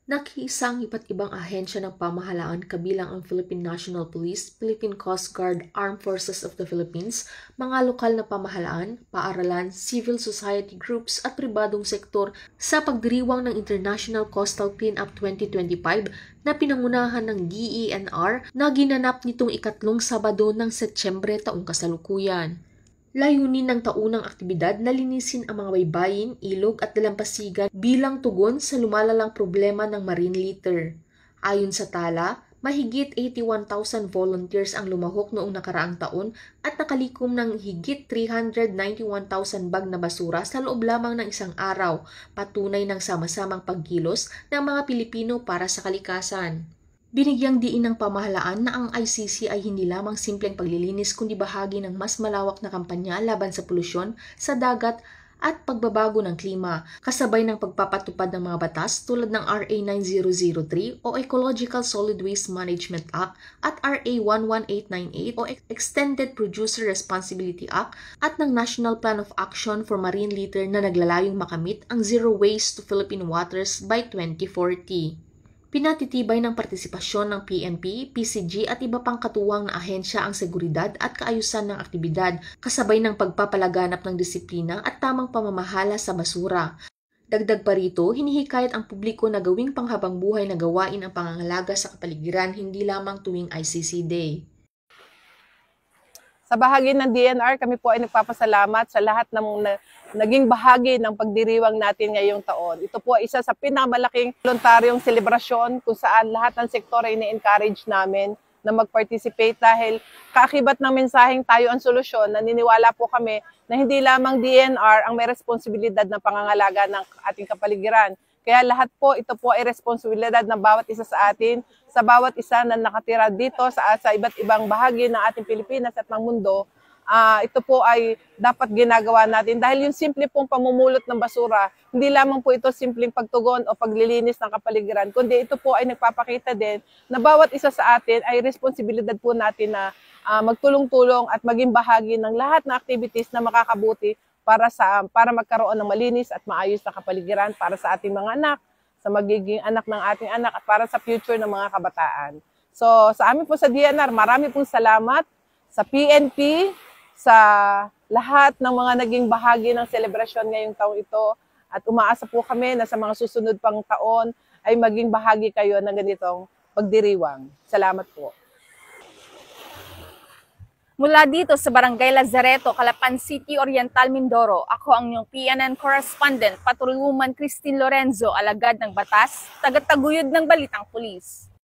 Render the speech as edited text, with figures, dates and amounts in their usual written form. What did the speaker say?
Nakiisang iba't ibang ahensya ng pamahalaan kabilang ang Philippine National Police, Philippine Coast Guard, Armed Forces of the Philippines, mga lokal na pamahalaan, paaralan, civil society groups at pribadong sektor sa pagdiriwang ng International Coastal Cleanup 2025 na pinangunahan ng DENR na ginanap nitong ikatlong Sabado ng Setyembre taong kasalukuyan. Layunin ng taunang aktibidad na linisin ang mga baybayin, ilog at dalampasigan bilang tugon sa lumalalang problema ng marine litter. Ayon sa tala, mahigit 81,000 volunteers ang lumahok noong nakaraang taon at nakalikom ng higit 391,000 bag na basura sa loob lamang ng isang araw, patunay ng sama-samang pagkilos ng mga Pilipino para sa kalikasan. Binigyang diin ng pamahalaan na ang ICC ay hindi lamang simpleng paglilinis kundi bahagi ng mas malawak na kampanya laban sa polusyon sa dagat at pagbabago ng klima, kasabay ng pagpapatupad ng mga batas tulad ng RA 9003 o Ecological Solid Waste Management Act at RA 11898 o Extended Producer Responsibility Act at ng National Plan of Action for Marine Litter na naglalayong makamit ang zero waste to Philippine waters by 2040. Pinatitibay ng partisipasyon ng PNP, PCG at iba pang katuwang na ahensya ang seguridad at kaayusan ng aktibidad kasabay ng pagpapalaganap ng disiplina at tamang pamamahala sa basura. Dagdag pa rito, hinihikayat ang publiko na gawing panghabang buhay na gawain ang pangangalaga sa kapaligiran hindi lamang tuwing ICC Day. Sa bahagi ng DNR, kami po ay nagpapasalamat sa lahat ng naging bahagi ng pagdiriwang natin ngayong taon. Ito po ay isa sa pinakamalaking voluntaryong selebrasyon kung saan lahat ng sektor ay na-encourage namin na mag-participate dahil kaakibat ng mensaheng tayo ang solusyon, naniniwala po kami na hindi lamang DNR ang may responsibilidad ng pangangalaga ng ating kapaligiran. Kaya lahat po, ito po ay responsibilidad ng bawat isa sa atin, sa bawat isa na nakatira dito sa iba't ibang bahagi ng ating Pilipinas at ng mundo. Ito po ay dapat ginagawa natin dahil yung simple pong pamumulot ng basura, hindi lamang po ito simpleng pagtugon o paglilinis ng kapaligiran, kundi ito po ay nagpapakita din na bawat isa sa atin ay responsibilidad po natin na magtulong-tulong at maging bahagi ng lahat ng activities na makakabuti para magkaroon ng malinis at maayos na kapaligiran para sa ating mga anak, sa magiging anak ng ating anak at para sa future ng mga kabataan. So sa amin po sa DNR, marami pong salamat sa PNP, sa lahat ng mga naging bahagi ng selebrasyon ngayong taong ito at umaasa po kami na sa mga susunod pang taon ay maging bahagi kayo ng ganitong pagdiriwang. Salamat po. Mula dito sa Barangay Lazareto, Calapan City, Oriental, Mindoro, ako ang inyong PNN correspondent, Patrolwoman Christine Lorenzo, alagad ng batas, tagataguyod ng Balitang Pulis.